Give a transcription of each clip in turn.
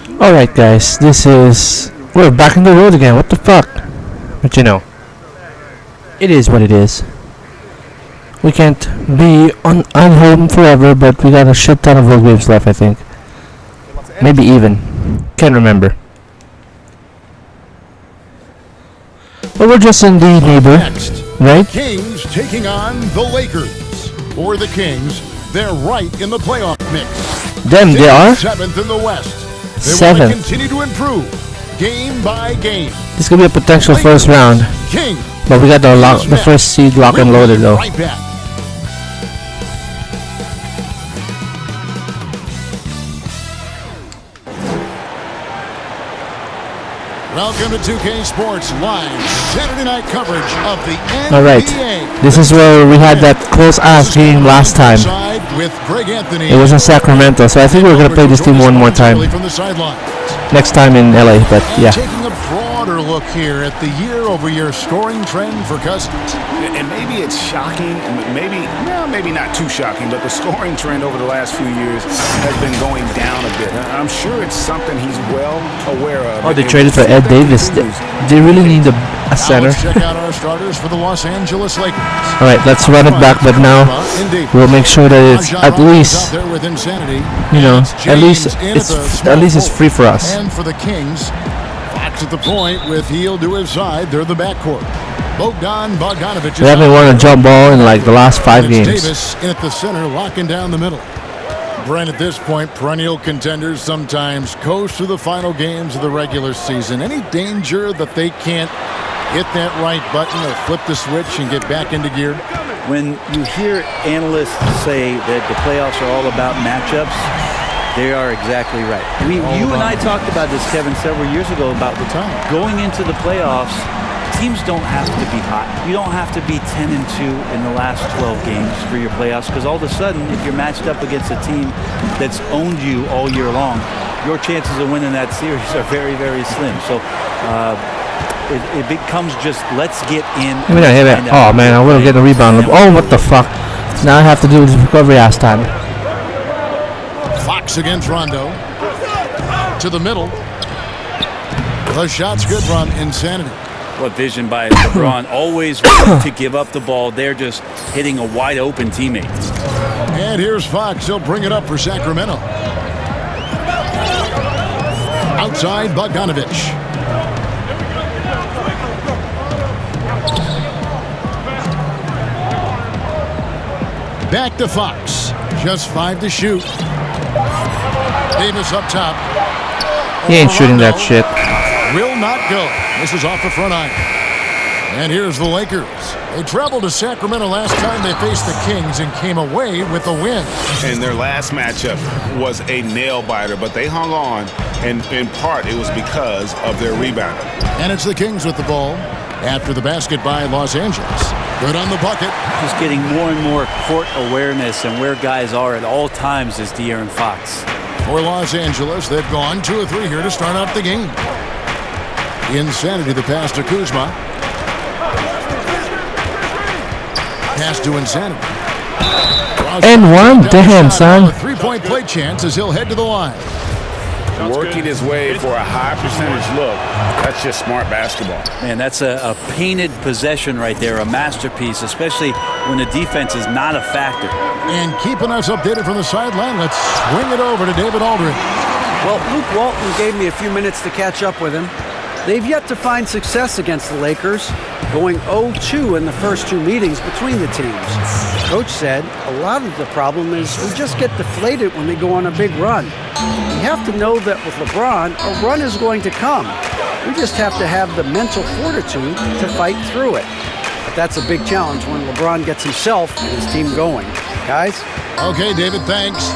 Alright guys, we're back in the road again, what the fuck? But you know, it is what it is. We can't be on home forever, but we got a shit ton of road games left, I think. Maybe even. Can't remember. But we're just in the neighbor, right? Kings taking on the Lakers. For the Kings, they're right in the playoff mix. Them, they are? 7th in the West. They want to 7th. continue to improve, game by game. This could be a potential first round. King. But we got the first seed lock and loaded though. Right back. Welcome to 2K Sports Live Saturday night coverage of the NBA. Alright, this is where we had that close-ass game last time. It was in Sacramento, so I think we're going to play this team one more time. Next time in LA, but yeah. Taking a broader look here at the year-over-year scoring trend for Cousins. And maybe it's shocking, maybe not too shocking, but the scoring trend over the last few years has been going down a bit. I'm sure it's something he's well aware of. Oh, they traded for Ed Davis. They really need a center. Let's check out our starters for the Los Angeles Lakers. All right, let's run it back, but now we'll make sure that it's at least, you know, at least it's free for us. And for the Kings, Fox at the point with Heel to his side. They're the backcourt. Bogdanovich. We haven't won a jump ball in like the last 5 games. Davis in at the center, locking down the middle. Brent, at this point, perennial contenders sometimes coast through the final games of the regular season. Any danger that they can't hit that right button or flip the switch and get back into gear? When you hear analysts say that the playoffs are all about matchups, they are exactly right. You and I talked about this, Kevin, several years ago about going into the playoffs. Teams don't have to be hot. You don't have to be 10-2 in the last 12 games for your playoffs, because all of a sudden, if you're matched up against a team that's owned you all year long, your chances of winning that series are very, very slim. So it becomes just let's get in. Oh man, I will get a rebound. Oh, what the fuck? Now I have to do this recovery ass time. Fox against Rondo. To the middle. The shot's good from Insanity. What vision by LeBron, always willing to give up the ball. They're just hitting a wide open teammate. And here's Fox. He'll bring it up for Sacramento. Outside Bogdanovich. Back to Fox. Just 5 to shoot. Davis up top. He ain't shooting that shit. Will not go. This is off the front iron. And here's the Lakers. They traveled to Sacramento last time they faced the Kings and came away with a win. And their last matchup was a nail-biter, but they hung on, and in part it was because of their rebounding. And it's the Kings with the ball after the basket by Los Angeles. Good on the bucket. Just getting more and more court awareness and where guys are at all times is De'Aaron Fox. For Los Angeles, they've gone 2 of 3 here to start out the game. Insanity, the pass to Kuzma. Pass to Insanity. And one, damn son. A 3-point play chance as he'll head to the line. Working his way for a high percentage look. That's just smart basketball. Man, that's a painted possession right there, a masterpiece, especially when the defense is not a factor. And keeping us updated from the sideline, let's swing it over to David Aldridge. Well, Luke Walton gave me a few minutes to catch up with him. They've yet to find success against the Lakers, going 0-2 in the first 2 meetings between the teams. Coach said a lot of the problem is we just get deflated when they go on a big run. You have to know that with LeBron, a run is going to come. We just have to have the mental fortitude to fight through it. But that's a big challenge when LeBron gets himself and his team going. Guys? Okay, David, thanks.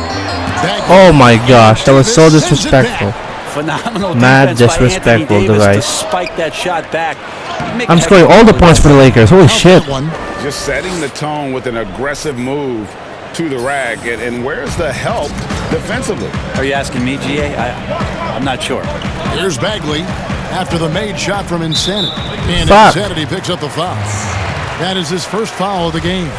Oh my gosh, that was so disrespectful. Phenomenal Mad disrespectful device. Spike that shot back. I'm scoring all the points for the Lakers. Holy shit. Just setting the tone with an aggressive move to the rack. And where's the help defensively? Are you asking me, GA? I'm not sure. Here's Bagley after the made shot from Insanity. And Insanity picks up the foul. That is his first foul of the game.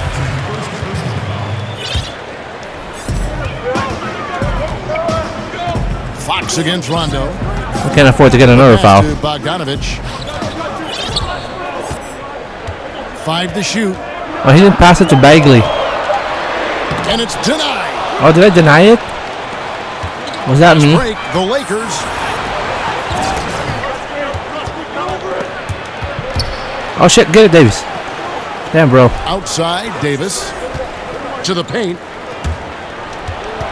Fox Fox against Rondo. We can't afford to get another foul. To Bogdanovich. 5 to shoot. Oh, he didn't pass it to Bagley. And it's denied. Oh, did I deny it? Was that me? Break the Lakers. Oh shit, get it, Davis. Damn, bro. Outside, Davis. To the paint.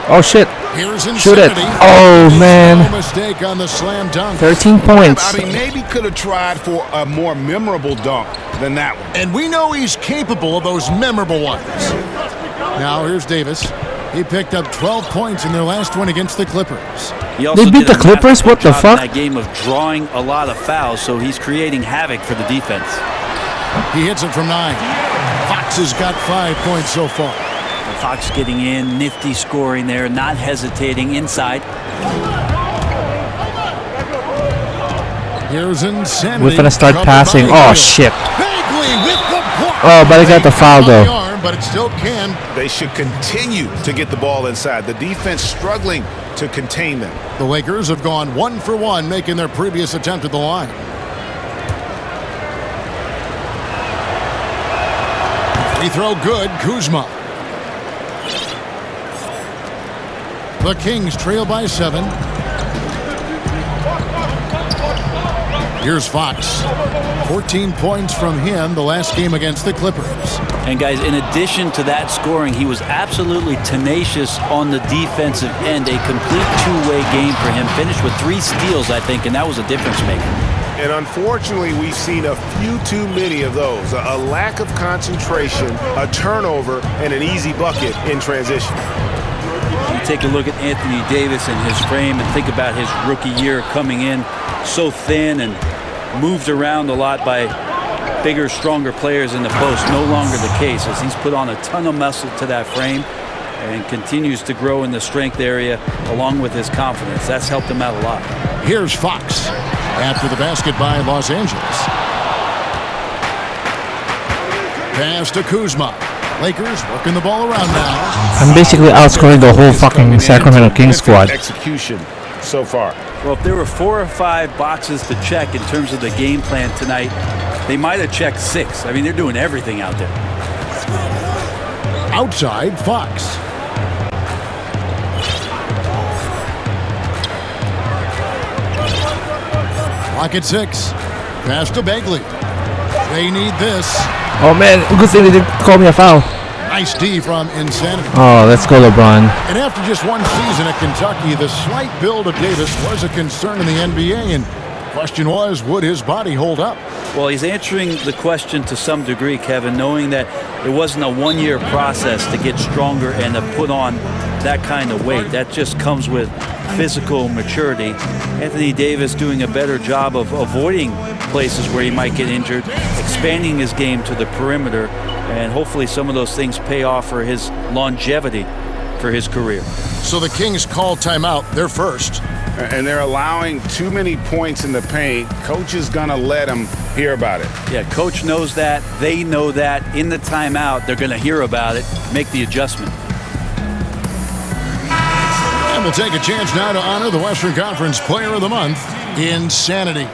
Oh shit. Here's Shoot it. Oh man. No mistake on the slam dunk. 13 points. I mean, maybe could have tried for a more memorable dunk than that one. And we know he's capable of those memorable ones. Now here's Davis. He picked up 12 points in their last one against the Clippers. He also They beat did the a Clippers? masterful What the job fuck? in that game of drawing a lot of fouls, so he's creating havoc for the defense. He hits it from 9. Fox has got 5 points so far. Fox getting in, nifty scoring there, not hesitating inside. Here's Insanity. We're gonna start passing. Oh shit. Bagley with the block. Oh, but he got the foul On the though. arm, but it still can. They should continue to get the ball inside. The defense struggling to contain them. The Lakers have gone 1 for 1, making their previous attempt at the line. Free throw good, Kuzma. The Kings trail by 7. Here's Fox. 14 points from him the last game against the Clippers. And guys, in addition to that scoring, he was absolutely tenacious on the defensive end. A complete two-way game for him. Finished with 3 steals, I think, and that was a difference maker. And unfortunately, we've seen a few too many of those. A lack of concentration, a turnover, and an easy bucket in transition. You take a look at Anthony Davis and his frame and think about his rookie year coming in so thin and moved around a lot by bigger, stronger players in the post. No longer the case, as he's put on a ton of muscle to that frame and continues to grow in the strength area along with his confidence. That's helped him out a lot. Here's Fox after the basket by Los Angeles. Pass to Kuzma. Lakers working the ball around now. I'm basically outscoring the whole fucking Sacramento Kings squad. Execution so far. Well, if there were 4 or 5 boxes to check in terms of the game plan tonight, they might have checked 6. I mean, they're doing everything out there. Outside, Fox. Clock at 6. Pass to Bagley. They need this. Oh man, good thing they didn't call me a foul. Nice D from Insanity. Oh, let's go LeBron. And after just one season at Kentucky, the slight build of Davis was a concern in the NBA. And the question was, would his body hold up? Well, he's answering the question to some degree, Kevin, knowing that it wasn't a one-year process to get stronger and to put on that kind of weight. That just comes with physical maturity. Anthony Davis doing a better job of avoiding places where he might get injured, expanding his game to the perimeter, and hopefully some of those things pay off for his longevity for his career. So the Kings call timeout. They're first. And they're allowing too many points in the paint. Coach is going to let them hear about it. Yeah, coach knows that. They know that. In the timeout, they're going to hear about it, make the adjustment. And we'll take a chance now to honor the Western Conference Player of the Month, Insanity.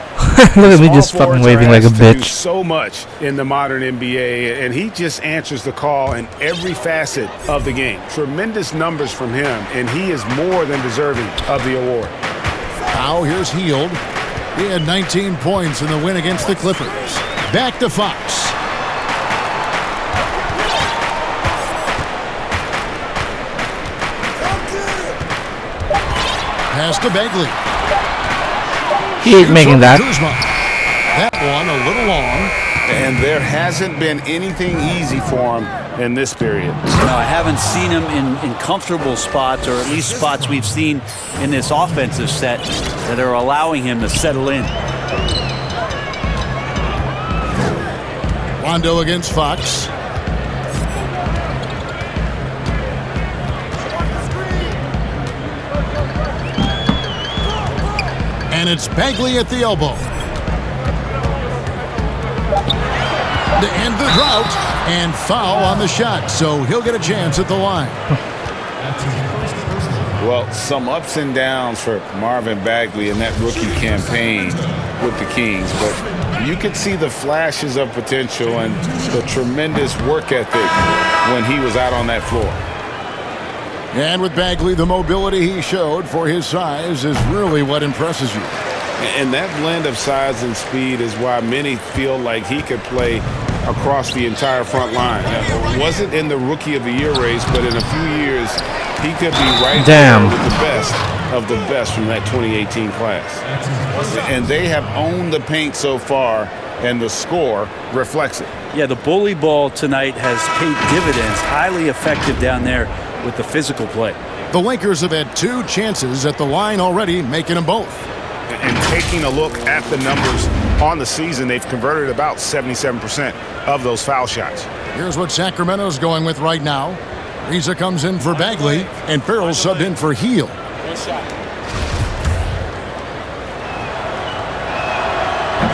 Look at me just Small fucking forwards waving are like a asked to do bitch. so much in the modern NBA, and he just answers the call in every facet of the game. Tremendous numbers from him, and he is more than deserving of the award. Now here's Hield. He had 19 points in the win against the Clippers. Back to Fox. Pass to Bagley. He ain't making that. Kuzma. That one a little long. And there hasn't been anything easy for him in this period. No, I haven't seen him in comfortable spots, or at least spots we've seen in this offensive set that are allowing him to settle in. Rondo against Fox. And it's Bagley at the elbow. To end the drought, and foul on the shot, so he'll get a chance at the line. Well, some ups and downs for Marvin Bagley in that rookie campaign with the Kings, but you could see the flashes of potential and the tremendous work ethic when he was out on that floor. And with Bagley, the mobility he showed for his size is really what impresses you. And that blend of size and speed is why many feel like he could play across the entire front line. Wasn't in the Rookie of the Year race, but in a few years, he could be right there with the best of the best from that 2018 class. And they have owned the paint so far, and the score reflects it. Yeah, the bully ball tonight has paid dividends. Highly effective down there with the physical play. The Lakers have had 2 chances at the line already, making them both. And taking a look at the numbers on the season, they've converted about 77% of those foul shots. Here's what Sacramento's going with right now. Riza comes in for Bagley, and Farrell subbed in for Heel.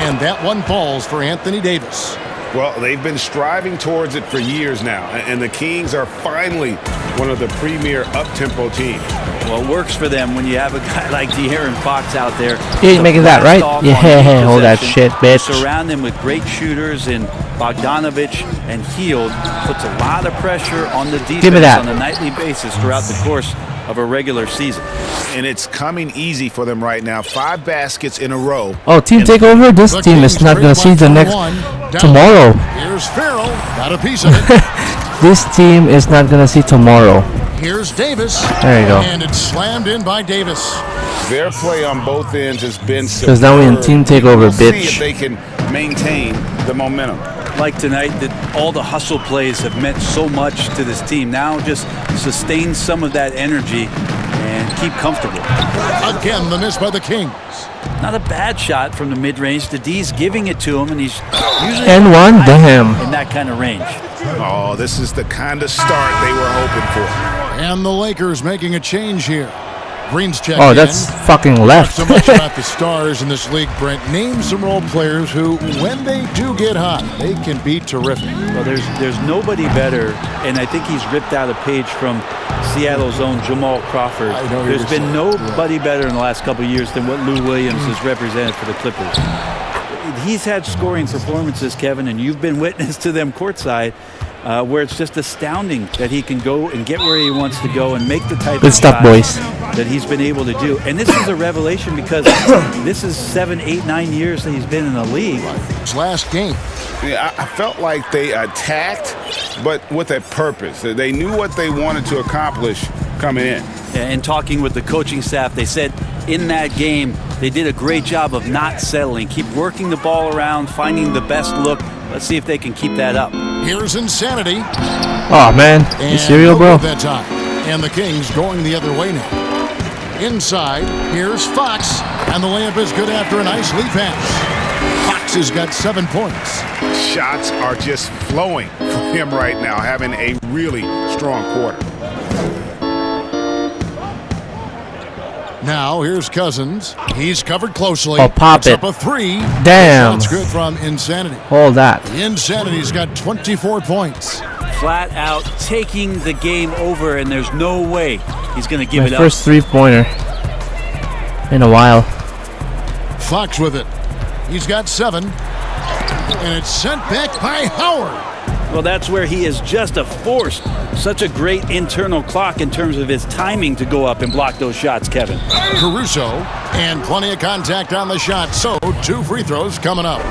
And that one falls for Anthony Davis. Well, they've been striving towards it for years now, and the Kings are finally one of the premier up-tempo teams. Well, it works for them when you have a guy like De'Aaron Fox out there. You ain't making that, right? Yeah, hold that shit, bitch. Surround them with great shooters in Bogdanovich and Hield. Puts a lot of pressure on the defense on a nightly basis throughout the course of a regular season. And it's coming easy for them right now. 5 baskets in a row. Oh, team takeover? This team is not going to see the next tomorrow. Here's Farrell. Got a piece of it. This team is not going to see tomorrow. Here's Davis. There you go. And it's slammed in by Davis. Their play on both ends has been superb. Because now we're in team takeover, bitch. See if they can maintain the momentum. Like tonight, that all the hustle plays have meant so much to this team. Now just sustain some of that energy and keep comfortable. Again, the miss by the Kings. Not a bad shot from the mid-range. The D's giving it to him, and he's usually and one, damn. in that kind of range. Oh, this is the kind of start they were hoping for. And the Lakers making a change here. Green's checked Oh, that's in. fucking left. So much about the stars in this league, Brent. Name some role players who, when they do get hot, they can be terrific. Well, there's nobody better, and I think he's ripped out a page from Seattle's own Jamal Crawford. There's been nobody better in the last couple of years than what Lou Williams has represented for the Clippers. He's had scoring performances, Kevin, and you've been witness to them courtside, where it's just astounding that he can go and get where he wants to go and make the type of stuff, shots boys. that he's been able to do. And this is a revelation because this is 7, 8, 9 years that he's been in the league. His last game. Yeah, I felt like they attacked, but with a purpose. They knew what they wanted to accomplish coming in. And talking with the coaching staff, they said in that game they did a great job of not settling. Keep working the ball around, finding the best look. Let's see if they can keep that up. Here's Insanity. Oh, man. You serial, bro? That time. And the Kings going the other way now. Inside, here's Fox. And the layup is good after a nice lead pass. Fox has got 7 points. Shots are just flowing for him right now, having a really strong quarter. Now, here's Cousins. He's covered closely. Oh, pop it. Up a 3. Damn. That's good from Insanity. Hold that. Insanity's got 24 points. Flat out taking the game over, and there's no way he's going to give it up. First 3-pointer in a while. Fox with it. He's got 7. And it's sent back by Howard. Well, that's where he is just a force. Such a great internal clock in terms of his timing to go up and block those shots, Kevin. Caruso, and plenty of contact on the shot. So 2 free throws coming up.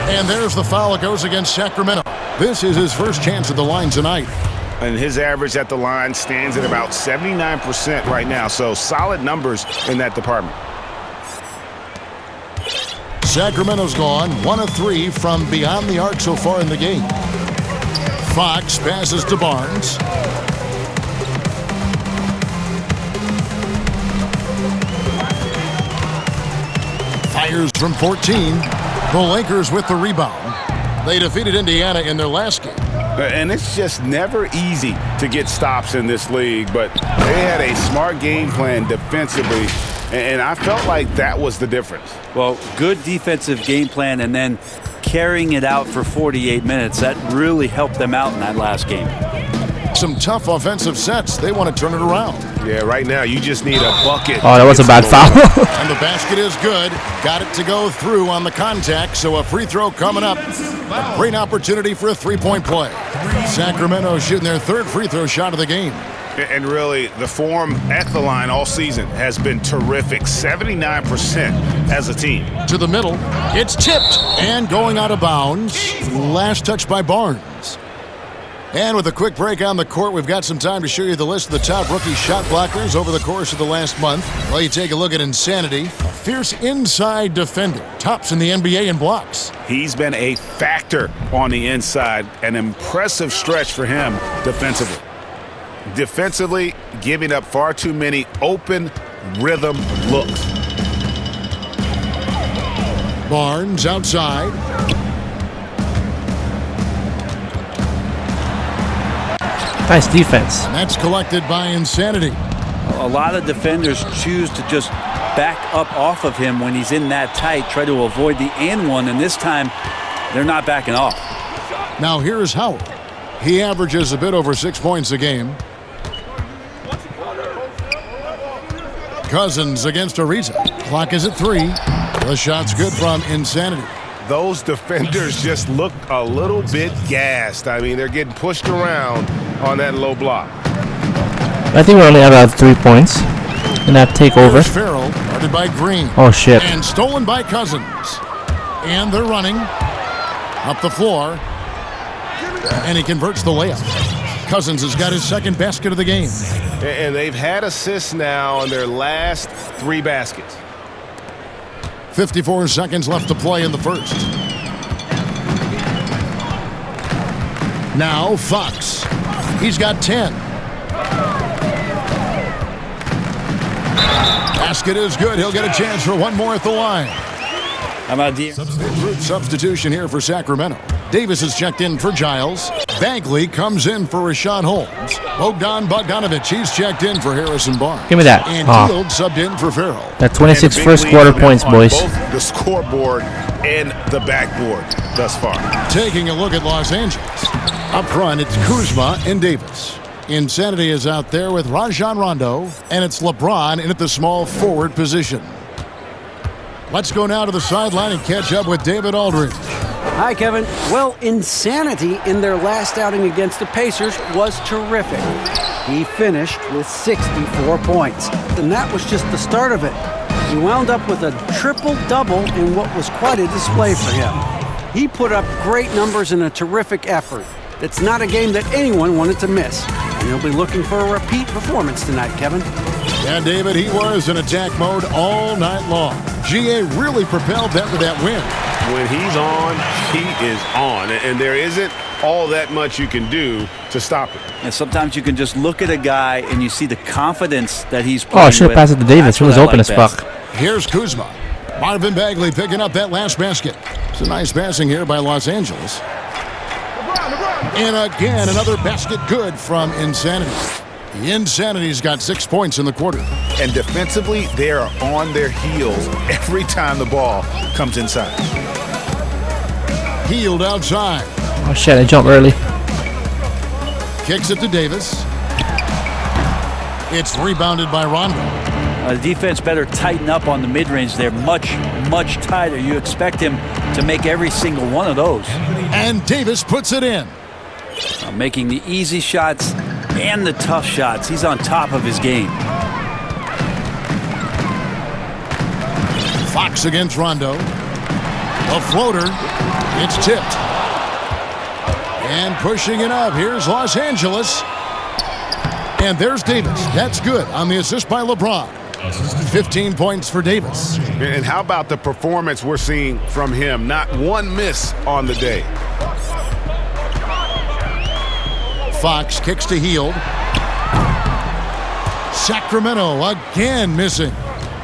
And there's the foul that goes against Sacramento. This is his first chance at the line tonight. And his average at the line stands at about 79% right now. So solid numbers in that department. Sacramento's gone 1 of 3 from beyond the arc so far in the game. Fox passes to Barnes. Fires from 14. The Lakers with the rebound. They defeated Indiana in their last game. And it's just never easy to get stops in this league, but they had a smart game plan defensively, and I felt like that was the difference. Well, good defensive game plan and then carrying it out for 48 minutes. That really helped them out in that last game. some tough offensive sets. They want to turn it around. Yeah, right now you just need a bucket. Oh, that was a bad foul. And the basket is good. Got it to go through on the contact, so a free throw coming up. A great opportunity for a three-point play. Sacramento shooting their third free throw shot of the game. And really, the form at the line all season has been terrific. 79% as a team. To the middle. It's tipped and going out of bounds. Last touch by Barnes. And with a quick break on the court, we've got some time to show you the list of the top rookie shot blockers over the course of the last month. Well, you take a look at Insanity, a fierce inside defender, tops in the NBA in blocks. He's been a factor on the inside, an impressive stretch for him defensively. Defensively, giving up far too many open rhythm looks. Barnes outside. Nice defense. And that's collected by Insanity. A lot of defenders choose to just back up off of him when he's in that tight, try to avoid the and one, and this time they're not backing off. Now here's Howard. He averages a bit over 6 points a game. Cousins against Ariza. Clock is at 3. The shot's good from Insanity. Those defenders just look a little bit gassed. I mean, they're getting pushed around on that low block. I think we only have about 3 points in that takeover. Here's Farrell, guarded by Green. Oh, shit. And stolen by Cousins. And they're running up the floor. And he converts the layup. Cousins has got his second basket of the game. And they've had assists now in their last 3 baskets. 54 seconds left to play in the first. Now Fox. He's got 10. Basket is good. He'll get a chance for one more at the line. How about the Substitution here for Sacramento. Davis is checked in for Giles. Bagley comes in for Rashad Holmes. Bogdan Bogdanovic, he's checked in for Harrison Barnes. Give me that. And Field subbed in for Farrell. That 26 first quarter points, boys. Both the scoreboard and the backboard thus far. Taking a look at Los Angeles. Up front, it's Kuzma and Davis. Insanity is out there with Rajon Rondo, and it's LeBron in at the small forward position. Let's go now to the sideline and catch up with David Aldridge. Hi, Kevin. Well, Insanity in their last outing against the Pacers was terrific. He finished with 64 points, and that was just the start of it. He wound up with a triple-double in what was quite a display for him. He put up great numbers in a terrific effort. It's not a game that anyone wanted to miss, and he'll be looking for a repeat performance tonight, Kevin. Yeah, David, he was in attack mode all night long. GA really propelled them to that win. When he's on, he is on. And there isn't all that much you can do to stop it. And sometimes you can just look at a guy and you see the confidence that he's playing Oh, I should have passed it to Davis. He was open as fuck. Here's Kuzma. Marvin Bagley picking up that last basket. It's a nice passing here by Los Angeles. And again, another basket good from Insanity. The Insanity's got 6 points in the quarter. And defensively, they are on their heels every time the ball comes inside. Hield outside. Oh, shit. I jumped early. Kicks it to Davis. It's rebounded by Rondo. The defense better tighten up on the mid-range. They're much, much tighter. You expect him to make every single one of those. And Davis puts it in. Making the easy shots and the tough shots. He's on top of his game. Fox against Rondo. A floater. It's tipped. And pushing it up. Here's Los Angeles. And there's Davis. That's good on the assist by LeBron. 15 points for Davis. And how about the performance we're seeing from him? Not one miss on the day. Fox kicks to Hield. Sacramento again missing.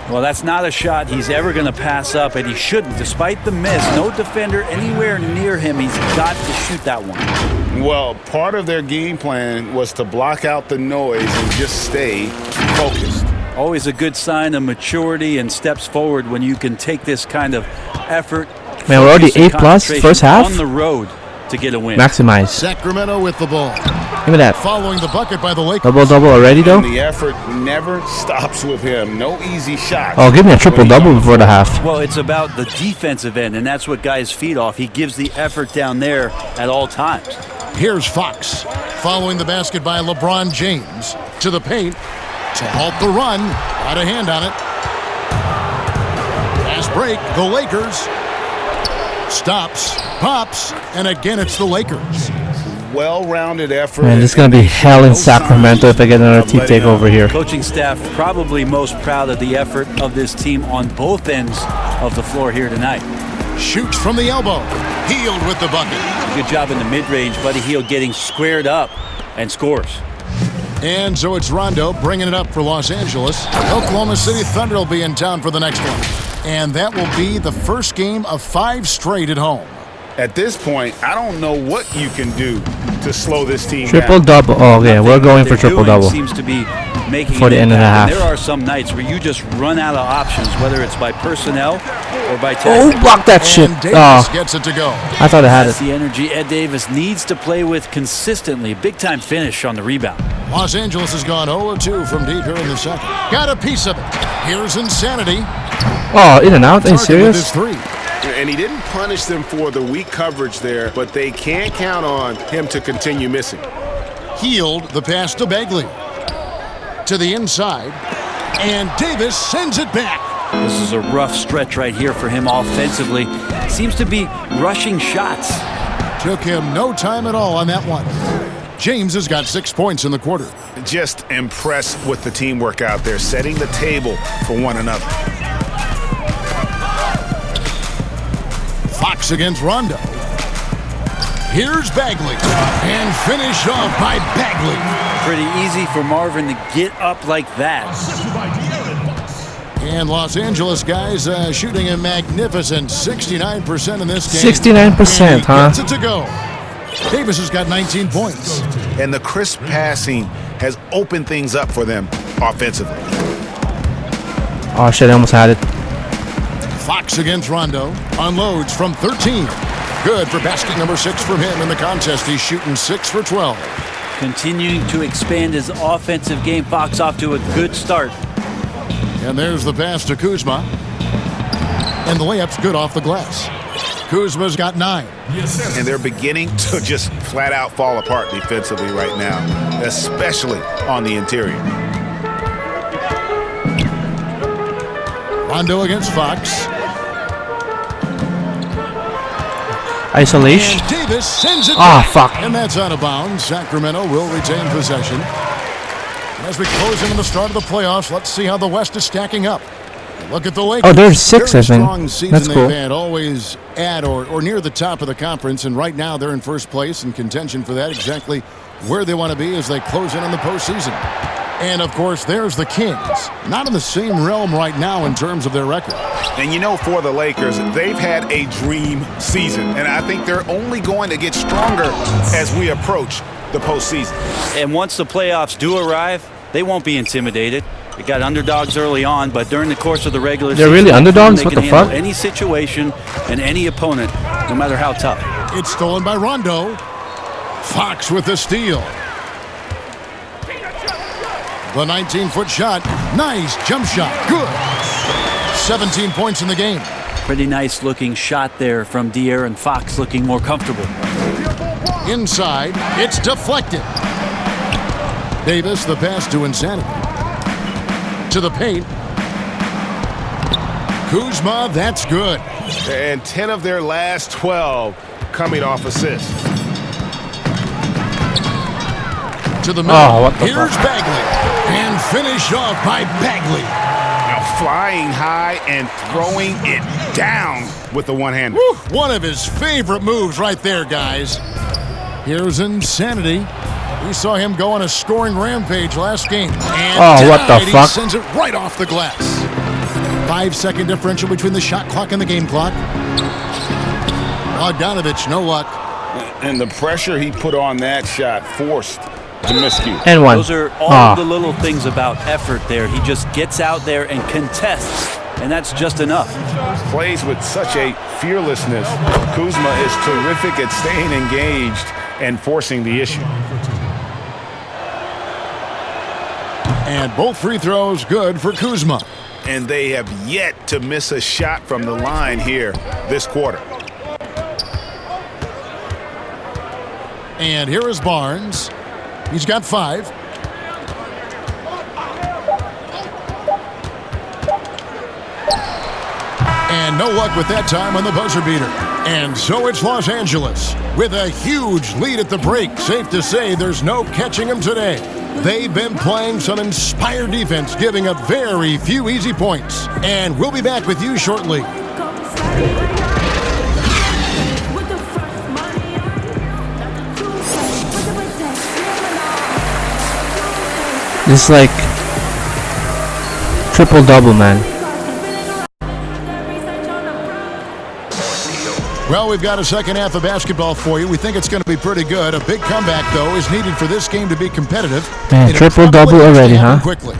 Well, that's not a shot he's ever going to pass up, and he shouldn't. Despite the miss, no defender anywhere near him. He's got to shoot that one. Well, part of their game plan was to block out the noise and just stay focused. Always a good sign of maturity and steps forward when you can take this kind of effort. Man, we're already focus and 8+ first half. on the road to get a win. Maximize. Sacramento with the ball. Give me that. Following the bucket by the Lakers. Double-double already, though? And the effort never stops with him. No easy shots. Oh, give me a triple-double before the half. Well, it's about the defensive end, and that's what guys feed off. He gives the effort down there at all times. Here's Fox. Following the basket by LeBron James. To the paint. To halt the run. Got a hand on it. Fast break. The Lakers. Stops. Pops. And again, it's the Lakers. Well-rounded effort. Man, this is going to be hell in Sacramento if I get another team takeover here. Coaching staff probably most proud of the effort of this team on both ends of the floor here tonight. Shoots from the elbow. Healed with the bucket. Good job in the mid-range. Buddy Hield getting squared up and scores. And so it's Rondo bringing it up for Los Angeles. Oklahoma City Thunder will be in town for the next one. And that will be the first game of 5 straight at home. At this point, I don't know what you can do to slow this team Triple-double. Oh, yeah, we're going for triple-double. Seems to be making for the end of the half. And there are some nights where you just run out of options, whether it's by personnel or by Oh, tactics. block that shit. And Davis Oh, gets it to go. I thought I had That's it. the energy Ed Davis needs to play with consistently. Big-time finish on the rebound. Los Angeles has gone 0-2 from deep here in the second. Got a piece of it. Here's Insanity. Oh, in and out? Are you Target with his serious? 3. And he didn't punish them for the weak coverage there, but they can't count on him to continue missing. Healed the pass to Bagley. To the inside. And Davis sends it back. This is a rough stretch right here for him offensively. Seems to be rushing shots. Took him no time at all on that one. James has got 6 points in the quarter. Just impressed with the teamwork out there, setting the table for one another. Fox against Rondo. Here's Bagley. And finish off by Bagley. Pretty easy for Marvin to get up like that. And Los Angeles guys shooting a magnificent 69% in this game. 69%, huh? Gets it to go. Davis has got 19 points. And the crisp passing has opened things up for them offensively. Oh, shit, I almost had it. Fox against Rondo. Unloads from 13. Good for basket number 6 from him in the contest. He's shooting 6 for 12. Continuing to expand his offensive game. Fox off to a good start. And there's the pass to Kuzma. And the layup's good off the glass. Kuzma's got 9. And they're beginning to just flat out fall apart defensively right now, especially on the interior. Rondo against Fox. Isolation. And Davis sends it Ah, back. fuck. And that's out of bounds. Sacramento will retain possession. As we close in on the start of the playoffs, let's see how the West is stacking up. Look at the Lakers. Oh, there's 6, Very I think. strong season That's cool. they've had, always at or near the top of the conference, and right now they're in first place in contention for that, exactly where they want to be as they close in on the postseason. And, of course, there's the Kings. Not in the same realm right now in terms of their record. And you know, for the Lakers, they've had a dream season, and I think they're only going to get stronger as we approach the postseason. And once the playoffs do arrive, they won't be intimidated. They got underdogs early on, but during the course of the regular They're season, really underdogs? they What can the handle fuck? any situation and any opponent, no matter how tough. It's stolen by Rondo. Fox with the steal. The 19-foot shot. Nice jump shot. Good. 17 points in the game. Pretty nice looking shot there from De'Aaron Fox, looking more comfortable. Inside. It's deflected. Davis, the pass to Insanity. To the paint. Kuzma, that's good. And 10 of their last 12 coming off assists. To the middle. Oh, what the Here's fuck? Bagley. And finish off by Bagley. Now flying high and throwing it down with the one-hander. Whew, one of his favorite moves right there, guys. Here's Insanity. We saw him go on a scoring rampage last game. And Oh, what the tonight fuck? He sends it right off the glass. 5-second differential between the shot clock and the game clock. Bogdanovich, no luck. And the pressure he put on that shot forced the miscue. And 1. Those are all Ah. the little things about effort there. He just gets out there and contests, and that's just enough. Plays with such a fearlessness. Kuzma is terrific at staying engaged and forcing the issue. And both free throws good for Kuzma. And they have yet to miss a shot from the line here this quarter. And here is Barnes. He's got 5. And no luck with that time on the buzzer beater. And so it's Los Angeles with a huge lead at the break. Safe to say there's no catching them today. They've been playing some inspired defense, giving up very few easy points. And we'll be back with you shortly. This is like triple-double, man. Well, we've got a second half of basketball for you. We think it's going to be pretty good. A big comeback, though, is needed for this game to be competitive. Man, triple-double already, huh? Quickly.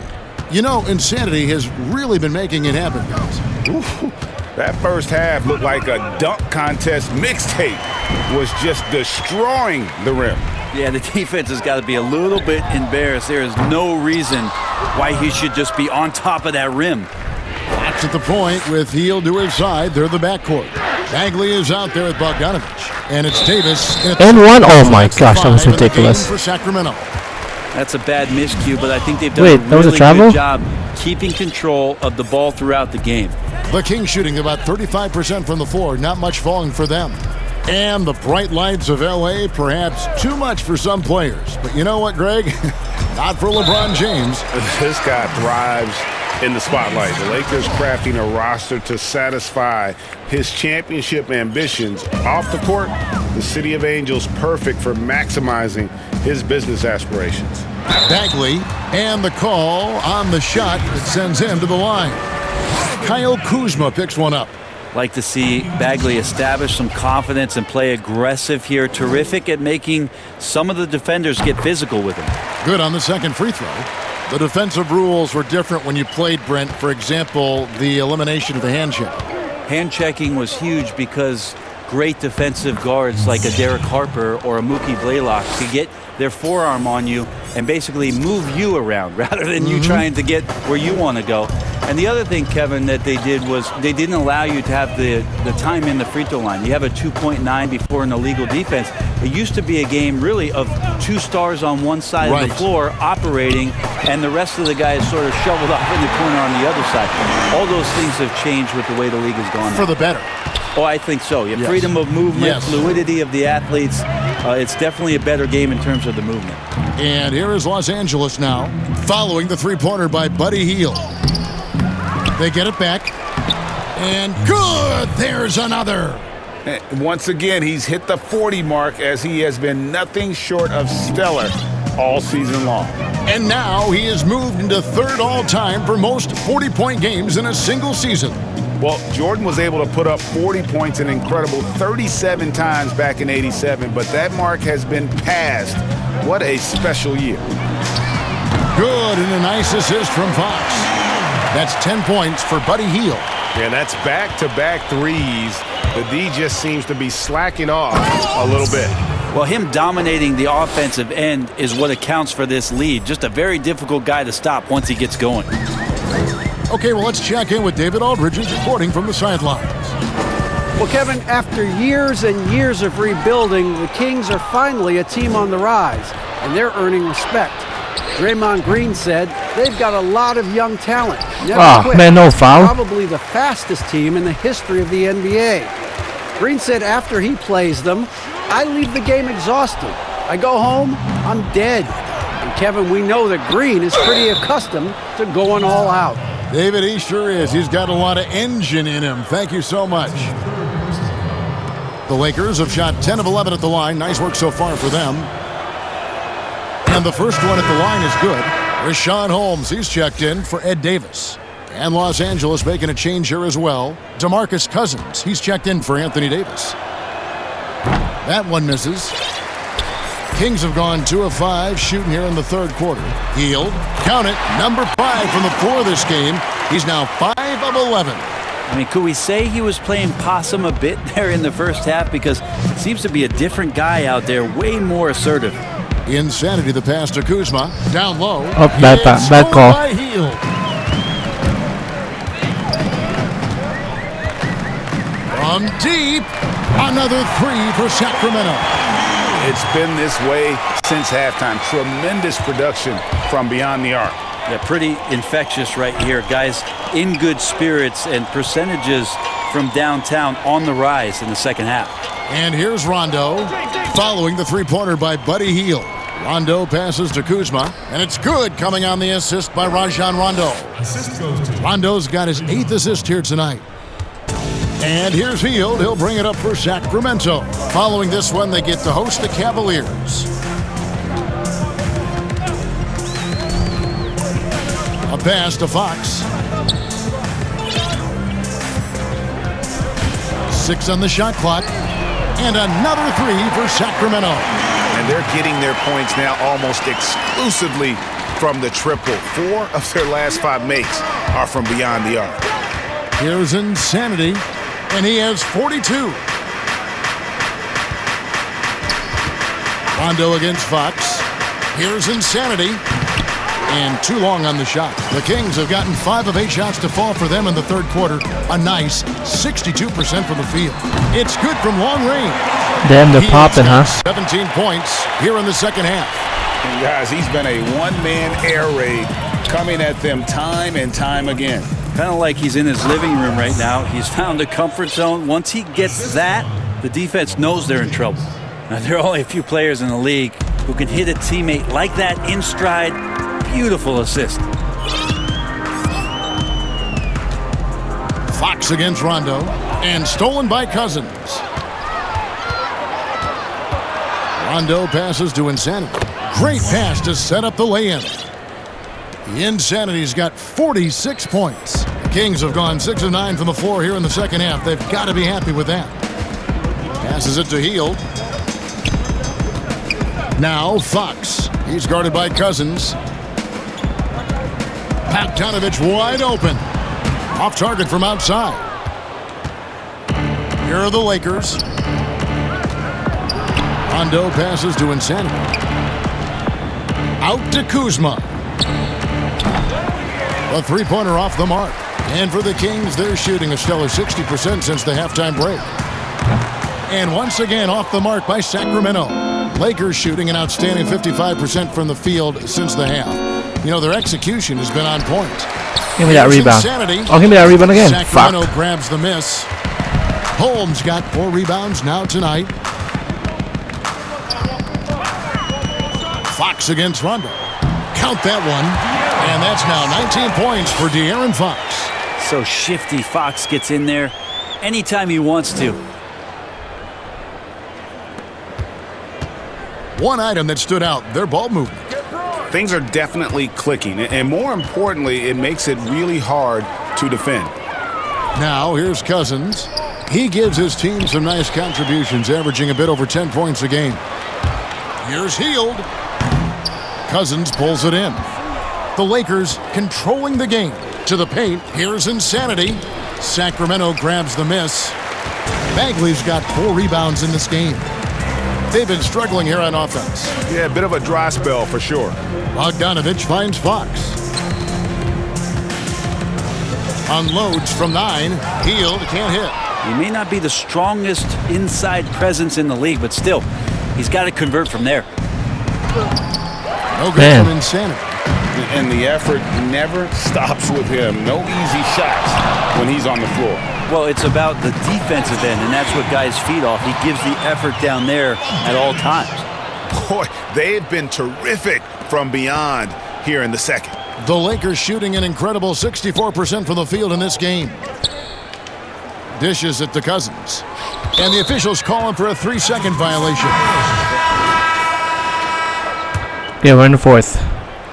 You know, insanity has really been making it happen, guys. Ooh, that first half looked like a dunk contest mixtape. Was just destroying the rim. Yeah, the defense has got to be a little bit embarrassed. There is no reason why he should just be on top of that rim. That's at the point with Hield to his side. They're the backcourt. Bagley is out there with Bogdanovich. And it's Davis. And one. Oh my gosh, that was ridiculous. For Sacramento. That's a bad miscue, but I think they've done a really good job keeping control of the ball throughout the game. The Kings shooting about 35% from the floor. Not much falling for them. And the bright lights of L.A., perhaps too much for some players. But you know what, Greg? Not for LeBron James. This guy thrives in the spotlight. The Lakers crafting a roster to satisfy his championship ambitions. Off the court, the City of Angels perfect for maximizing his business aspirations. Bagley, and the call on the shot that sends him to the line. Kyle Kuzma picks one up. Like to see Bagley establish some confidence and play aggressive here. Terrific at making some of the defenders get physical with him. Good on the second free throw. The defensive rules were different when you played, Brent. For example, the elimination of the hand check. Hand checking was huge because great defensive guards like a Derek Harper or a Mookie Blaylock could get their forearm on you and basically move you around rather than you trying to get where you want to go. And the other thing, Kevin, that they did was they didn't allow you to have the time in the free throw line. You have a 2.9 before an illegal defense. It used to be a game really of 2 stars on one side of the floor operating, and the rest of the guys sort of shoveled off in the corner on the other side. All those things have changed with the way the league has gone. For the better. Oh, I think so. You have freedom of movement, fluidity of the athletes. It's definitely a better game in terms of the movement. And here is Los Angeles now, following the three-pointer by Buddy Hield. They get it back. And good! There's another. Once again, he's hit the 40 mark as he has been nothing short of stellar all season long. And now he has moved into third all-time for most 40-point games in a single season. Well, Jordan was able to put up 40 points an incredible 37 times back in '87, but that mark has been passed. What a special year. Good, and a nice assist from Fox. That's 10 points for Buddy Hield. Yeah, that's back-to-back threes. The D just seems to be slacking off a little bit. Well, him dominating the offensive end is what accounts for this lead. Just a very difficult guy to stop once he gets going. Okay, well, let's check in with David Aldridge, who's reporting from the sidelines. Well, Kevin, after years and years of rebuilding, the Kings are finally a team on the rise, and they're earning respect. Draymond Green said they've got a lot of young talent. Oh, man, no foul. Probably the fastest team in the history of the NBA. Green said after he plays them, I leave the game exhausted. I go home, I'm dead. And Kevin, we know that Green is pretty accustomed to going all out. David, he sure is. He's got a lot of engine in him. Thank you so much. The Lakers have shot 10 of 11 at the line. Nice work so far for them. And the first one at the line is good. Rashawn Holmes, he's checked in for Ed Davis. And Los Angeles making a change here as well. DeMarcus Cousins, he's checked in for Anthony Davis. That one misses. Kings have gone 2 of 5 shooting here in the third quarter. Hield, count it, number 5 from the floor this game. He's now 5 of 11. I mean, could we say he was playing possum a bit there in the first half? Because it seems to be a different guy out there, way more assertive. Insanity the pass to Kuzma. Down low. Oh, bad call. By Hield. From deep. Another three for Sacramento. It's been this way since halftime. Tremendous production from beyond the arc. Yeah, pretty infectious right here. Guys in good spirits and percentages from downtown on the rise in the second half. And here's Rondo following the three-pointer by Buddy Hield. Rondo passes to Kuzma, and it's good coming on the assist by Rajon Rondo. Rondo's got his 8th assist here tonight. And here's Hield. He'll bring it up for Sacramento. Following this one, they get to host the Cavaliers. A pass to Fox. 6 on the shot clock. And another three for Sacramento. And they're getting their points now almost exclusively from the triple. 4 of their last 5 makes are from beyond the arc. Here's Insanity, and he has 42. Rondo against Fox. Here's Insanity. And too long on the shot. The Kings have gotten 5 of 8 shots to fall for them in the third quarter. A nice 62% from the field. It's good from long range. Damn, they're popping, huh? 17 points here in the second half. And guys, he's been a one-man air raid coming at them time and time again. Kind of like he's in his living room right now. He's found a comfort zone. Once he gets that, the defense knows they're in trouble. Now, there are only a few players in the league who can hit a teammate like that in stride. Beautiful assist. Fox against Rondo, and stolen by Cousins. Rondo passes to Insanity. Great pass to set up the lay-in. The Insanity's got 46 points. The Kings have gone 6 of 9 from the floor here in the second half. They've got to be happy with that. Passes it to Hield. Now Fox. He's guarded by Cousins. Bogdanovich wide open. Off target from outside. Here are the Lakers. Rondo passes to Insanity. Out to Kuzma. A three-pointer off the mark. And for the Kings, they're shooting a stellar 60% since the halftime break. And once again off the mark by Sacramento. Lakers shooting an outstanding 55% from the field since the half. You know, their execution has been on point. Give me that rebound. Oh, give me that rebound again. Sacramento Fuck. grabs the miss. Holmes got 4 rebounds now tonight. Fox against Rondo. Count that one. And that's now 19 points for De'Aaron Fox. So shifty. Fox gets in there anytime he wants to. One item that stood out, their ball movement. Things are definitely clicking, and more importantly, it makes it really hard to defend. Now, here's Cousins. He gives his team some nice contributions, averaging a bit over 10 points a game. Here's Hield. Cousins pulls it in. The Lakers controlling the game. To the paint, here's Insanity. Sacramento grabs the miss. Bagley's got 4 rebounds in this game. They've been struggling here on offense. Yeah, a bit of a dry spell for sure. Bogdanovich finds Fox. Unloads from 9. Hield can't hit. He may not be the strongest inside presence in the league, but still, he's got to convert from there. No good from Insanity. And the effort never stops with him. No easy shots when he's on the floor. Well, it's about the defensive end, and that's what guys feed off. He gives the effort down there at all times. Boy, they've been terrific from beyond here in the second. The Lakers shooting an incredible 64% from the field in this game. Dishes it to Cousins. And the officials calling for a 3-second violation. Okay, we're in the fourth.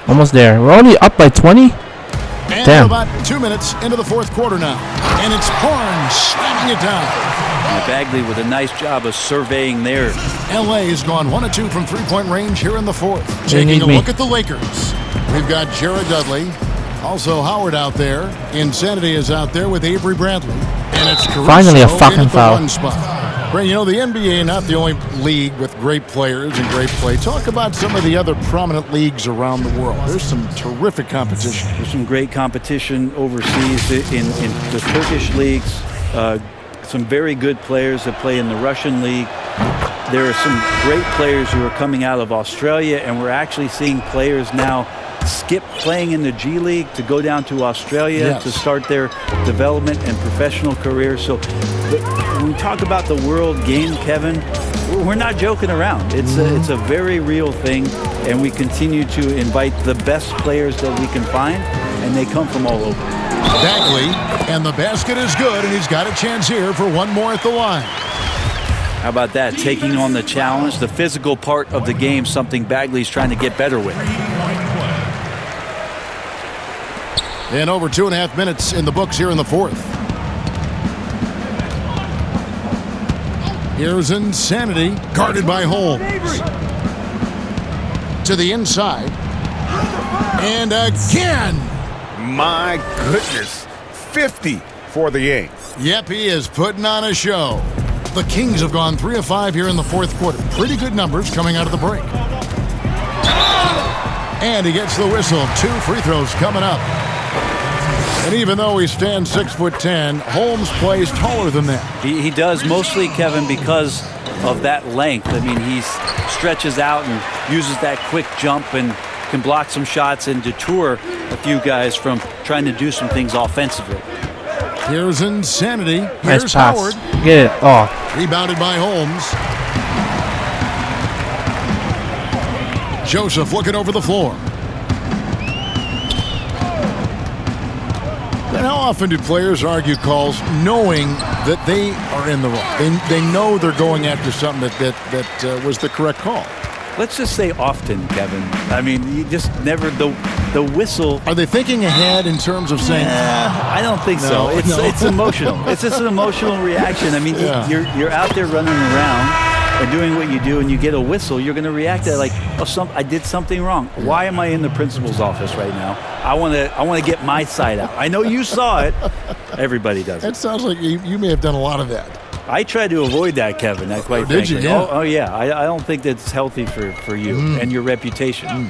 Almost there. We're only up by 20? And Damn. about 2 minutes into the fourth quarter now. And it's Horn slamming it down. And Bagley with a nice job of surveying there. LA has gone 1 of 2 from three-point range here in the fourth. They Taking need a me. look at the Lakers. We've got Jared Dudley. Also Howard out there. Insanity is out there with Avery Bradley. And it's Caruso Finally a in fucking at the foul. 1 spot. Brent, you know, the NBA, not the only league with great players and great play. Talk about some of the other prominent leagues around the world. There's some terrific competition. There's some great competition overseas in the Turkish leagues. Some very good players that play in the Russian league. There are some great players who are coming out of Australia, and we're actually seeing players now skip playing in the G League to go down to Australia to start their development and professional career. So when we talk about the world game, Kevin, we're not joking around. It's a very real thing, and we continue to invite the best players that we can find, and they come from all over. Bagley, and the basket is good, and he's got a chance here for one more at the line. How about that? Taking on the challenge, the physical part of the game, something Bagley's trying to get better with. And over 2.5 minutes in the books here in the fourth. Here's Insanity, guarded by Holmes. To the inside. And again. My goodness. 50 for the game. Yep, he is putting on a show. The Kings have gone 3 of 5 here in the fourth quarter. Pretty good numbers coming out of the break. And he gets the whistle. 2 free throws coming up. And even though he stands 6'10", Holmes plays taller than that. He does, mostly, Kevin, because of that length. I mean, he stretches out and uses that quick jump and can block some shots and detour a few guys from trying to do some things offensively. Here's Insanity. Nice Here's pass. Howard. Get it. Oh. Rebounded by Holmes. Joseph looking over the floor. And how often do players argue calls knowing that they are in the wrong? They know they're going after something that was the correct call. Let's just say often, Kevin. I mean, you just never the whistle. Are they thinking ahead in terms of saying? I don't think so. It's emotional. It's just an emotional reaction. I mean, you're out there running around and doing what you do, and you get a whistle. You're going to react to it like, I did something wrong. Why am I in the principal's office right now? I want to get my side out. I know you saw it. Everybody does it. That sounds like you may have done a lot of that. I try to avoid that, Kevin. Quite did frankly. you? Yeah. Oh yeah. I don't think that's healthy for you and your reputation.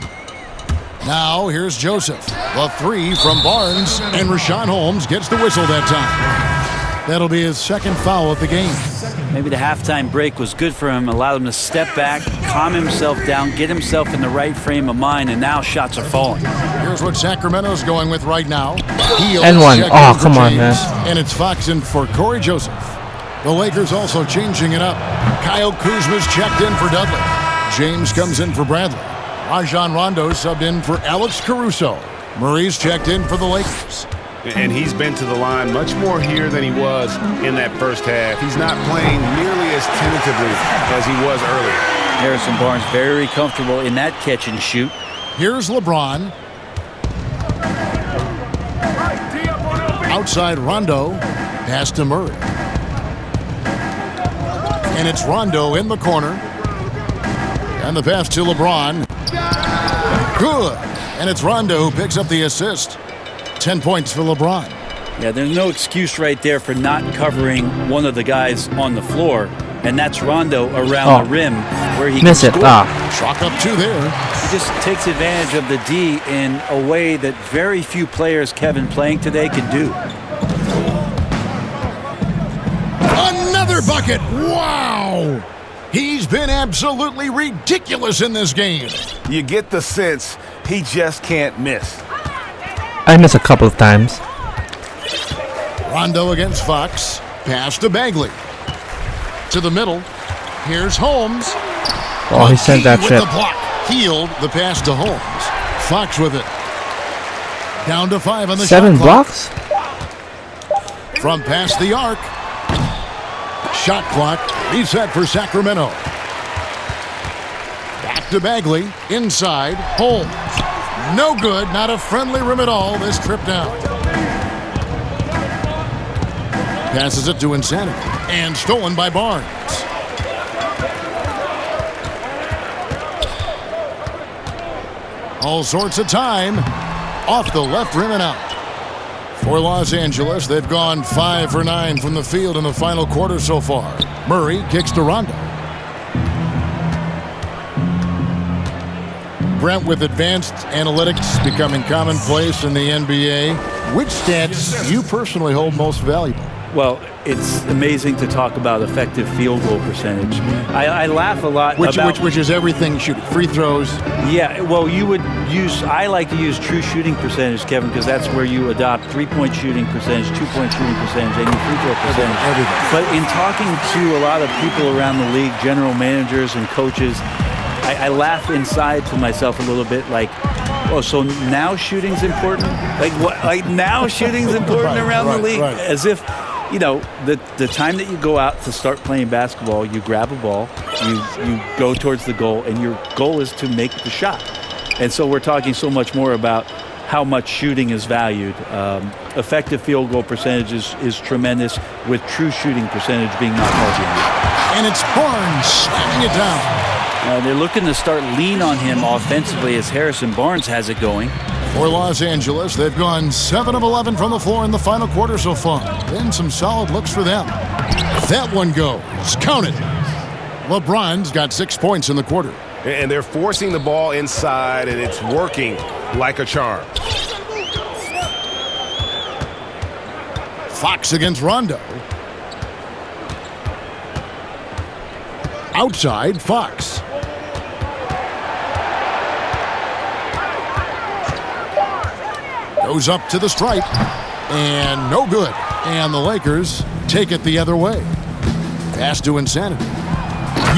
Now here's Joseph. The 3 from Barnes, and Rashawn Holmes gets the whistle that time. That'll be his second foul of the game. Maybe the halftime break was good for him, allowed him to step back, calm himself down, get himself in the right frame of mind, and now shots are falling. Here's what Sacramento's going with right now. And one. Oh, come on, man. And it's Fox in for Corey Joseph. The Lakers also changing it up. Kyle Kuzma's checked in for Dudley. James comes in for Bradley. Rajon Rondo subbed in for Alex Caruso. Murray's checked in for the Lakers. And he's been to the line much more here than he was in that first half. He's not playing nearly as tentatively as he was earlier. Harrison Barnes very comfortable in that catch and shoot. Here's LeBron. Outside Rondo. Pass to Murray. And it's Rondo in the corner. And the pass to LeBron. Good. And it's Rondo who picks up the assist. 10 points for LeBron. Yeah, there's no excuse right there for not covering one of the guys on the floor. And that's Rondo around the rim where he miss can it. score. Chalk up 2 there. He just takes advantage of the D in a way that very few players, Kevin, playing today can do. Another bucket. Wow. He's been absolutely ridiculous in this game. You get the sense he just can't miss. I missed a couple of times. Rondo against Fox. Pass to Bagley. To the middle. Here's Holmes. Oh, he sent that with shit. the block. Healed the pass to Holmes. Fox with it. Down to 5 on the 7 shot clock. blocks? From past the arc. Shot clock reset for Sacramento. Back to Bagley. Inside. Holmes. No good. Not a friendly rim at all this trip down. Passes it to Insanity. And stolen by Barnes. All sorts of time. Off the left rim and out. For Los Angeles, they've gone 5 for 9 from the field in the final quarter so far. Murray kicks to Rondo. Brent, with advanced analytics becoming commonplace in the NBA, which stats you personally hold most valuable? Well, it's amazing to talk about effective field goal percentage. I laugh a lot about... Which is everything shooting. Free throws. Yeah, well, I like to use true shooting percentage, Kevin, because that's where you adopt three-point shooting percentage, two-point shooting percentage, and your free throw percentage. Everything. But in talking to a lot of people around the league, general managers and coaches, I laugh inside to myself a little bit like, oh, so now shooting's important? Like what? Like now shooting's important around the league? Right. As if, you know, the time that you go out to start playing basketball, you grab a ball, you go towards the goal, and your goal is to make the shot. And so we're talking so much more about how much shooting is valued. Effective field goal percentage is tremendous, with true shooting percentage being not much. And it's Barnes slamming it down. They're looking to start lean on him offensively as Harrison Barnes has it going. For Los Angeles, they've gone 7 of 11 from the floor in the final quarter so far. Been some solid looks for them. That one goes. Counted. LeBron's got 6 points in the quarter. And they're forcing the ball inside, and it's working like a charm. Fox against Rondo. Outside, Fox. Goes up to the stripe. And no good. And the Lakers take it the other way. Pass to Insanity.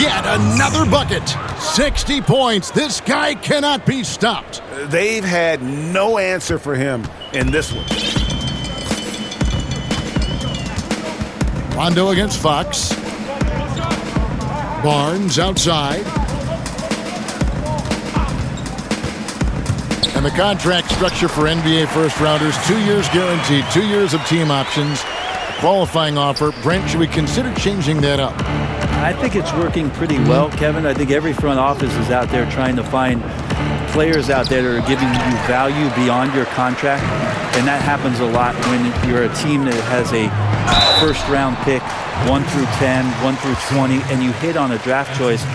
Yet another bucket. 60 points. This guy cannot be stopped. They've had no answer for him in this one. Rondo against Fox. Barnes outside. And the contract structure for NBA first-rounders, 2 years guaranteed, 2 years of team options, qualifying offer. Brent, should we consider changing that up? I think it's working pretty well, Kevin. I think every front office is out there trying to find players out there that are giving you value beyond your contract. And that happens a lot when you're a team that has a first-round pick, 1 through 10, 1 through 20, and you hit on a draft choice.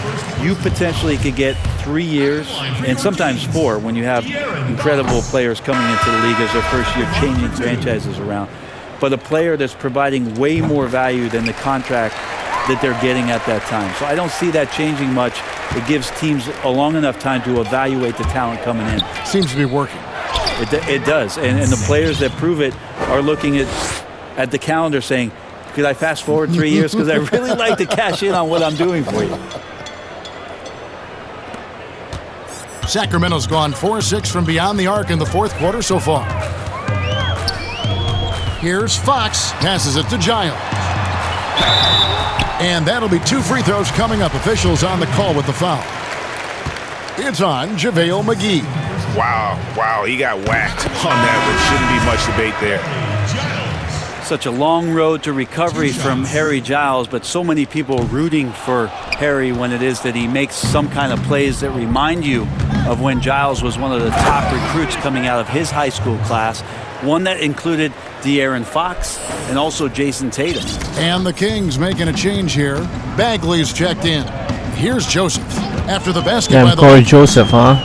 You potentially could get 3 years and sometimes 4 when you have incredible players coming into the league as their first year, changing franchises around. But a player that's providing way more value than the contract that they're getting at that time. So I don't see that changing much. It gives teams a long enough time to evaluate the talent coming in. Seems to be working. It does. And the players that prove it are looking at the calendar saying, could I fast forward 3 years? Because I really like to cash in on what I'm doing for you. Sacramento's gone 4-6 from beyond the arc in the fourth quarter so far. Here's Fox. Passes it to Giles. And that'll be 2 free throws coming up. Officials on the call with the foul. It's on JaVale McGee. Wow, he got whacked on that one. Shouldn't be much debate there. Such a long road to recovery from Harry Giles, but so many people rooting for Harry when it is that he makes some kind of plays that remind you of when Giles was one of the top recruits coming out of his high school class, one that included De'Aaron Fox and also Jason Tatum. And the Kings making a change here. Bagley's checked in. Here's Joseph. After the basket by the Corey Joseph, huh?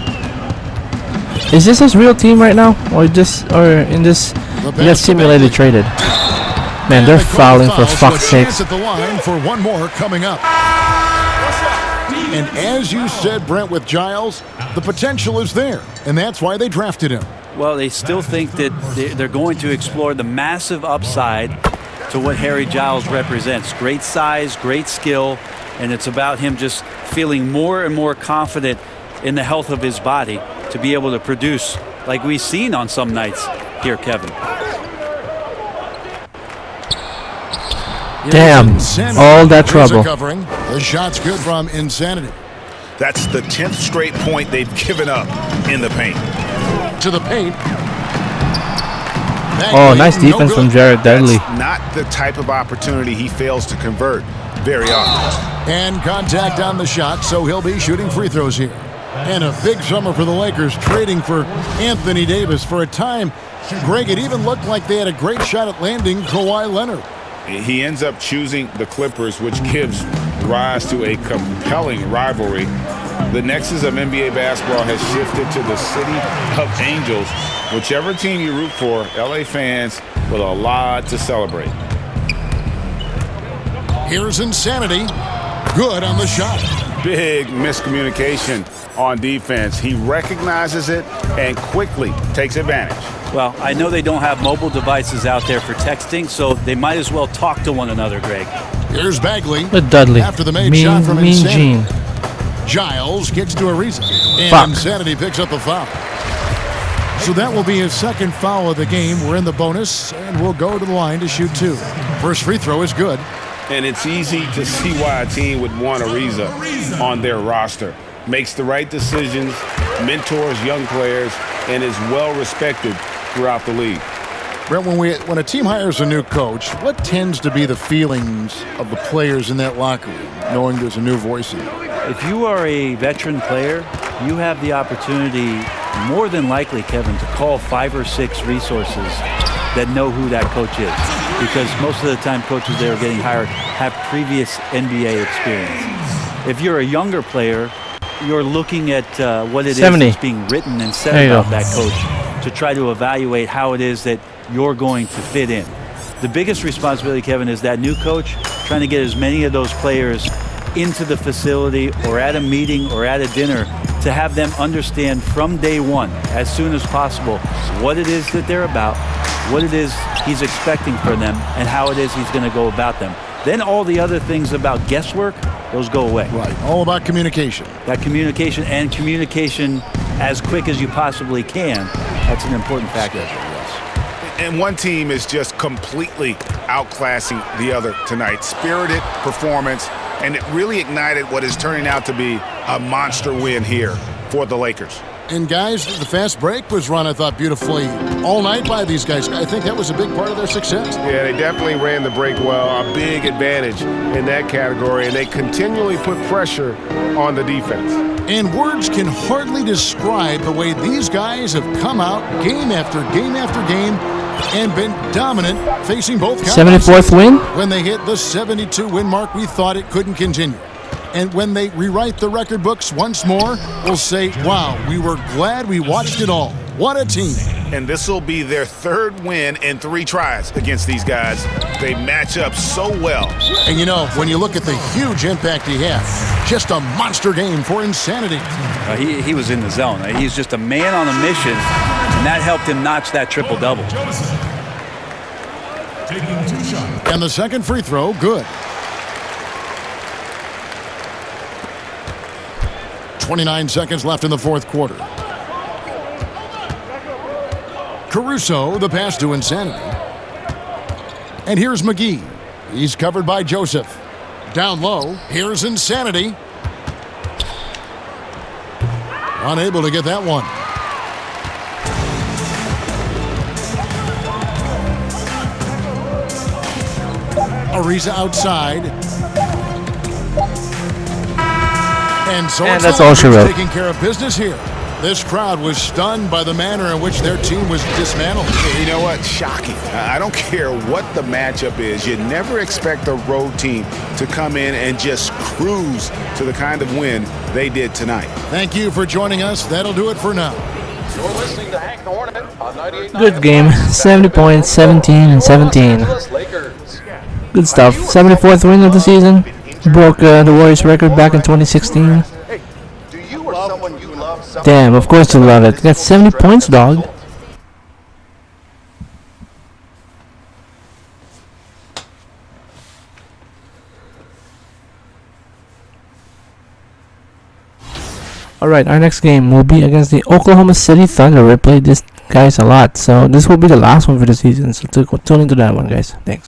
Is this his real team right now? Or in this simulated traded? Man, they're fouling for fuck's sake. At the line for one more coming up. And as you said, Brent, with Giles, the potential is there, and that's why they drafted him. Well, they still think that they're going to explore the massive upside to what Harry Giles represents. Great size, great skill, and it's about him just feeling more and more confident in the health of his body to be able to produce like we've seen on some nights here, Kevin. Damn, all that trouble. Covering. The shot's good from Insanity. That's the 10th straight point they've given up in the paint. To the paint. Oh, nice defense from Jared Dudley. That's not the type of opportunity he fails to convert very often. And contact on the shot, so he'll be shooting free throws here. And a big summer for the Lakers, trading for Anthony Davis. For a time, Greg, it even looked like they had a great shot at landing Kawhi Leonard. He ends up choosing the Clippers, which gives rise to a compelling rivalry. The nexus of NBA basketball has shifted to the City of Angels. Whichever team you root for, LA fans with a lot to celebrate. Here's Insanity. Good on the shot. Big miscommunication on defense. He recognizes it and quickly takes advantage. Well, I know they don't have mobile devices out there for texting, so they might as well talk to one another, Greg. Here's Bagley. With Dudley. After the made Mean, shot from mean Insanity. Gene. Giles kicks to Ariza. And Fuck. Insanity picks up the foul. So that will be his second foul of the game. We're in the bonus, and we'll go to the line to shoot 2. First free throw is good. And it's easy to see why a team would want Ariza on their roster. Makes the right decisions, mentors young players, and is well respected throughout the league. Brent, when a team hires a new coach, what tends to be the feelings of the players in that locker room, knowing there's a new voice in it? If you are a veteran player, you have the opportunity, more than likely, Kevin, to call 5 or 6 resources that know who that coach is. Because most of the time coaches that are getting hired have previous NBA experience. If you're a younger player, you're looking at what it 70. is that's being written and said There you about go. that coach to try to evaluate how it is that you're going to fit in. The biggest responsibility, Kevin, is that new coach trying to get as many of those players into the facility or at a meeting or at a dinner to have them understand from day one, as soon as possible, what it is that they're about, what it is he's expecting from them, and how it is he's going to go about them. Then all the other things about guesswork, those go away. Right, all about communication. That communication and communication as quick as you possibly can, that's an important factor. And one team is just completely outclassing the other tonight. Spirited performance, and it really ignited what is turning out to be a monster win here for the Lakers. And guys, the fast break was run, I thought, beautifully all night by these guys. I think that was a big part of their success. Yeah, they definitely ran the break well. A big advantage in that category, and they continually put pressure on the defense. And words can hardly describe the way these guys have come out game after game after game and been dominant facing both counties. 74th win? When they hit the 72 win mark, we thought it couldn't continue. And when they rewrite the record books once more, we'll say, wow, we were glad we watched it all. What a team. And this will be their 3rd win in 3 tries against these guys. They match up so well. And you know, when you look at the huge impact he had, just a monster game for Insanity. He was in the zone. He's just a man on a mission, and that helped him notch that triple-double. And the second free throw, good. 29 seconds left in the 4th quarter. Caruso, the pass to Insanity. And here's McGee. He's covered by Joseph. Down low, here's Insanity. Unable to get that one. Ariza outside. And so And it's that's the all she Lakers wrote. taking care of business here. This crowd was stunned by the manner in which their team was dismantled. You know what? Shocking. I don't care what the matchup is. You never expect a road team to come in and just cruise to the kind of win they did tonight. Thank you for joining us. That'll do it for now. You're listening to Hank the Hornet on 98.9. Good game. 70 points, 17 and 17. Lakers. Good stuff. 74th win of the season. Broke the Warriors record back in 2016. Hey, do you or someone you love Damn, of course you love it. Got 70 points, dog. Alright, our next game will be against the Oklahoma City Thunder. We played these guys a lot, so this will be the last one for the season. So tune into that one, guys. Thanks.